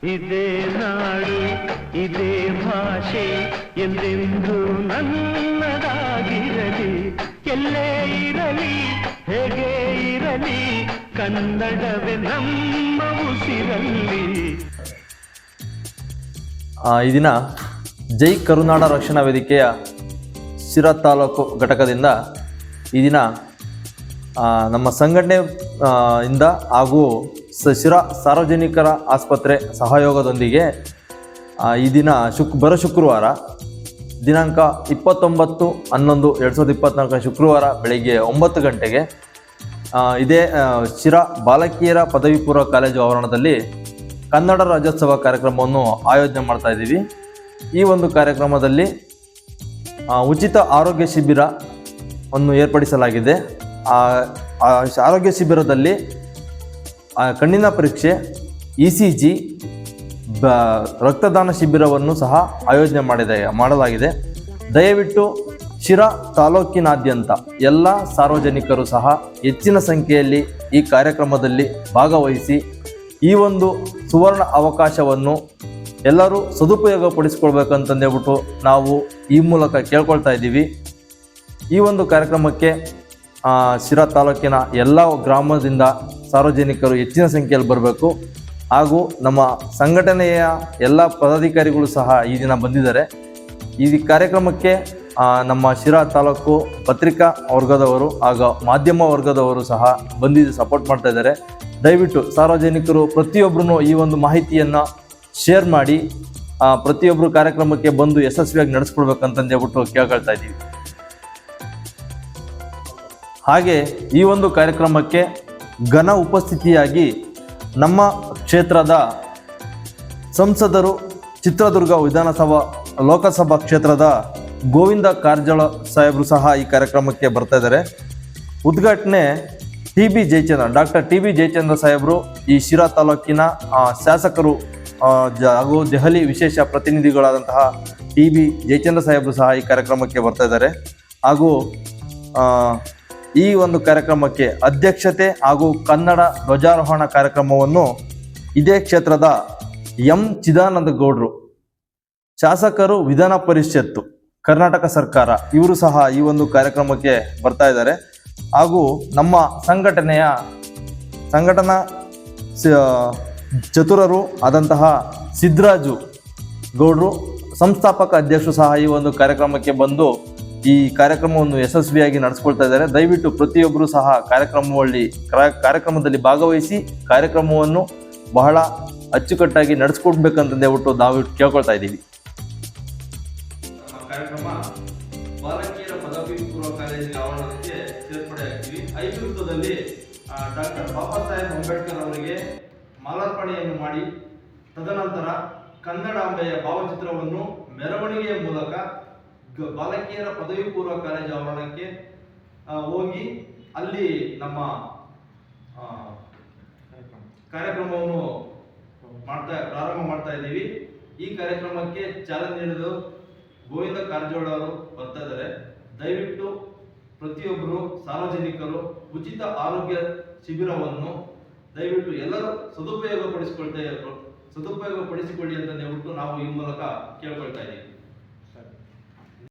ಇದೇ ನಾಡು ಇದೇ ಭಾಷೆ ಎಂದೆಂದು ನನ್ನದಾಗಿರಲಿ, ಎಲ್ಲೇ ಇರಲಿ ಹೇಗೆ ಇರಲಿ ಕನ್ನಡವೇ ನಮ್ಮ ಉಸಿರಲ್ಲಿ. ಈ ದಿನ ಜೈ ಕರುನಾಡ ರಕ್ಷಣಾ ವೇದಿಕೆಯ ಶಿರಾ ತಾಲೂಕು ಘಟಕದಿಂದ ಈ ದಿನ ನಮ್ಮ ಸಂಘಟನೆ ಇಂದ ಹಾಗೂ ಶಿರಾ ಸಾರ್ವಜನಿಕರ ಆಸ್ಪತ್ರೆ ಸಹಯೋಗದೊಂದಿಗೆ ಈ ದಿನ ಶುಕ್ರವಾರ ದಿನಾಂಕ 29/11/2024 ಶುಕ್ರವಾರ ಬೆಳಗ್ಗೆ 9 ಗಂಟೆಗೆ ಇದೇ ಶಿರಾ ಬಾಲಕಿಯರ ಪದವಿ ಪೂರ್ವ ಕಾಲೇಜು ಆವರಣದಲ್ಲಿ ಕನ್ನಡ ರಾಜ್ಯೋತ್ಸವ ಕಾರ್ಯಕ್ರಮವನ್ನು ಆಯೋಜನೆ ಮಾಡ್ತಾ ಇದ್ದೀವಿ. ಈ ಒಂದು ಕಾರ್ಯಕ್ರಮದಲ್ಲಿ ಉಚಿತ ಆರೋಗ್ಯ ಶಿಬಿರವನ್ನು ಏರ್ಪಡಿಸಲಾಗಿದೆ. ಆರೋಗ್ಯ ಶಿಬಿರದಲ್ಲಿ ಕಣ್ಣಿನ ಪರೀಕ್ಷೆ, ECG, ರಕ್ತದಾನ ಶಿಬಿರವನ್ನು ಸಹ ಆಯೋಜನೆ ಮಾಡಲಾಗಿದೆ. ದಯವಿಟ್ಟು ಶಿರಾ ತಾಲೂಕಿನಾದ್ಯಂತ ಎಲ್ಲ ಸಾರ್ವಜನಿಕರು ಸಹ ಹೆಚ್ಚಿನ ಸಂಖ್ಯೆಯಲ್ಲಿ ಈ ಕಾರ್ಯಕ್ರಮದಲ್ಲಿ ಭಾಗವಹಿಸಿ ಈ ಒಂದು ಸುವರ್ಣ ಅವಕಾಶವನ್ನು ಎಲ್ಲರೂ ಸದುಪಯೋಗಪಡಿಸ್ಕೊಳ್ಬೇಕಂತಂದೇಳ್ಬಿಟ್ಟು ನಾವು ಈ ಮೂಲಕ ಕೇಳ್ಕೊಳ್ತಾ ಇದ್ದೀವಿ. ಈ ಒಂದು ಕಾರ್ಯಕ್ರಮಕ್ಕೆ ಶಿರಾ ತಾಲೂಕಿನ ಎಲ್ಲ ಗ್ರಾಮದಿಂದ ಸಾರ್ವಜನಿಕರು ಹೆಚ್ಚಿನ ಸಂಖ್ಯೆಯಲ್ಲಿ ಬರಬೇಕು. ಹಾಗೂ ನಮ್ಮ ಸಂಘಟನೆಯ ಎಲ್ಲ ಪದಾಧಿಕಾರಿಗಳು ಸಹ ಈ ದಿನ ಬಂದಿದ್ದಾರೆ. ಈ ಕಾರ್ಯಕ್ರಮಕ್ಕೆ ನಮ್ಮ ಶಿರಾ ತಾಲೂಕು ಪತ್ರಿಕಾ ವರ್ಗದವರು ಹಾಗೂ ಮಾಧ್ಯಮ ವರ್ಗದವರು ಸಹ ಬಂದಿದ್ದು ಸಪೋರ್ಟ್ ಮಾಡ್ತಾ ಇದ್ದಾರೆ. ದಯವಿಟ್ಟು ಸಾರ್ವಜನಿಕರು ಪ್ರತಿಯೊಬ್ಬರೂ ಈ ಒಂದು ಮಾಹಿತಿಯನ್ನು ಶೇರ್ ಮಾಡಿ ಪ್ರತಿಯೊಬ್ಬರು ಕಾರ್ಯಕ್ರಮಕ್ಕೆ ಬಂದು ಯಶಸ್ವಿಯಾಗಿ ನಡೆಸ್ಕೊಳ್ಬೇಕಂತಂದೇಳ್ಬಿಟ್ಟು ಕೇಳ್ಕೊಳ್ತಾ ಇದ್ದೀವಿ. ಹಾಗೆ ಈ ಒಂದು ಕಾರ್ಯಕ್ರಮಕ್ಕೆ ಘನ ಉಪಸ್ಥಿತಿಯಾಗಿ ನಮ್ಮ ಕ್ಷೇತ್ರದ ಸಂಸದರು, ಚಿತ್ರದುರ್ಗ ವಿಧಾನಸಭಾ ಲೋಕಸಭಾ ಕ್ಷೇತ್ರದ ಗೋವಿಂದ ಕಾರಜೋಳ ಸಾಹೇಬರು ಸಹ ಈ ಕಾರ್ಯಕ್ರಮಕ್ಕೆ ಬರ್ತಾ ಇದ್ದಾರೆ. ಉದ್ಘಾಟನೆ ಡಾಕ್ಟರ್ TB ಜಯಚಂದ್ರ ಸಾಹೇಬರು, ಈ ಶಿರಾ ತಾಲೂಕಿನ ಶಾಸಕರು ಹಾಗೂ ದೆಹಲಿ ವಿಶೇಷ ಪ್ರತಿನಿಧಿಗಳಾದಂತಹ TB ಜಯಚಂದ್ರ ಸಾಹೇಬರು ಸಹ ಈ ಕಾರ್ಯಕ್ರಮಕ್ಕೆ ಬರ್ತಾ ಇದ್ದಾರೆ. ಹಾಗೂ ಈ ಒಂದು ಕಾರ್ಯಕ್ರಮಕ್ಕೆ ಅಧ್ಯಕ್ಷತೆ ಹಾಗೂ ಕನ್ನಡ ಧ್ವಜಾರೋಹಣ ಕಾರ್ಯಕ್ರಮವನ್ನು ಇದೇ ಕ್ಷೇತ್ರದ M ಚಿದಾನಂದ ಗೌಡರು, ಶಾಸಕರು, ವಿಧಾನ ಪರಿಷತ್ತು, ಕರ್ನಾಟಕ ಸರ್ಕಾರ, ಇವರು ಸಹ ಈ ಒಂದು ಕಾರ್ಯಕ್ರಮಕ್ಕೆ ಬರ್ತಾ ಇದ್ದಾರೆ. ಹಾಗೂ ನಮ್ಮ ಸಂಘಟನಾ ಚತುರರು ಆದಂತಹ ಸಿದ್ದರಾಜು ಗೌಡರು, ಸಂಸ್ಥಾಪಕ ಅಧ್ಯಕ್ಷರು ಸಹ ಈ ಒಂದು ಕಾರ್ಯಕ್ರಮಕ್ಕೆ ಬಂದು ಈ ಕಾರ್ಯಕ್ರಮವನ್ನು ಯಶಸ್ವಿಯಾಗಿ ನಡೆಸ್ಕೊಳ್ತಾ ಇದ್ದಾರೆ. ದಯವಿಟ್ಟು ಪ್ರತಿಯೊಬ್ಬರು ಸಹ ಕಾರ್ಯಕ್ರಮದಲ್ಲಿ ಭಾಗವಹಿಸಿ ಕಾರ್ಯಕ್ರಮವನ್ನು ಬಹಳ ಅಚ್ಚುಕಟ್ಟಾಗಿ ನಡೆಸ್ಕೊಡ್ಬೇಕಂತಂದೇಳ್ಬಿಟ್ಟು ನಾವು ಕೇಳ್ಕೊಳ್ತಾ ಇದ್ದೀವಿ. ಕಾರ್ಯಕ್ರಮ ಬಾಲಕಿಯರ ಪದವಿ ಪೂರ್ವ ಕಾಲೇಜಿನ ಆವರಣಕ್ಕೆ ಸೇರ್ಪಡೆಯಾಗ್ತೀವಿ. 5 ವೃತ್ತದಲ್ಲಿ ಡಾಕ್ಟರ್ ಬಾಬಾ ಸಾಹೇಬ್ ಅಂಬೇಡ್ಕರ್ ಅವರಿಗೆ ಮಾಲಾರ್ಪಣೆಯನ್ನು ಮಾಡಿ ತದನಂತರ ಕನ್ನಡಾಂಬೆಯ ಭಾವಚಿತ್ರವನ್ನು ಮೆರವಣಿಗೆಯ ಮೂಲಕ ಬಾಲಕಿಯರ ಪದವಿ ಪೂರ್ವ ಕಾಲೇಜು ಆವರಣಕ್ಕೆ ಹೋಗಿ ಅಲ್ಲಿ ನಮ್ಮ ಕಾರ್ಯಕ್ರಮವನ್ನು ಪ್ರಾರಂಭ ಮಾಡ್ತಾ ಇದ್ದೀವಿ. ಈ ಕಾರ್ಯಕ್ರಮಕ್ಕೆ ಚಾಲನೆ ನೀಡಿದ ಗೋವಿಂದ ಕಾರಜೋಳ ಅವರು ಬರ್ತಾ ಇದ್ದಾರೆ. ದಯವಿಟ್ಟು ಪ್ರತಿಯೊಬ್ಬರು ಸಾರ್ವಜನಿಕರು ಉಚಿತ ಆರೋಗ್ಯ ಶಿಬಿರವನ್ನು ದಯವಿಟ್ಟು ಎಲ್ಲರೂ ಸದುಪಯೋಗಪಡಿಸಿಕೊಳ್ಳಿ ಅಂತ ಹೇಳ್ಬಿಟ್ಟು ನಾವು ಈ ಮೂಲಕ ಕೇಳ್ಕೊಳ್ತಾ ಇದ್ದೀವಿ.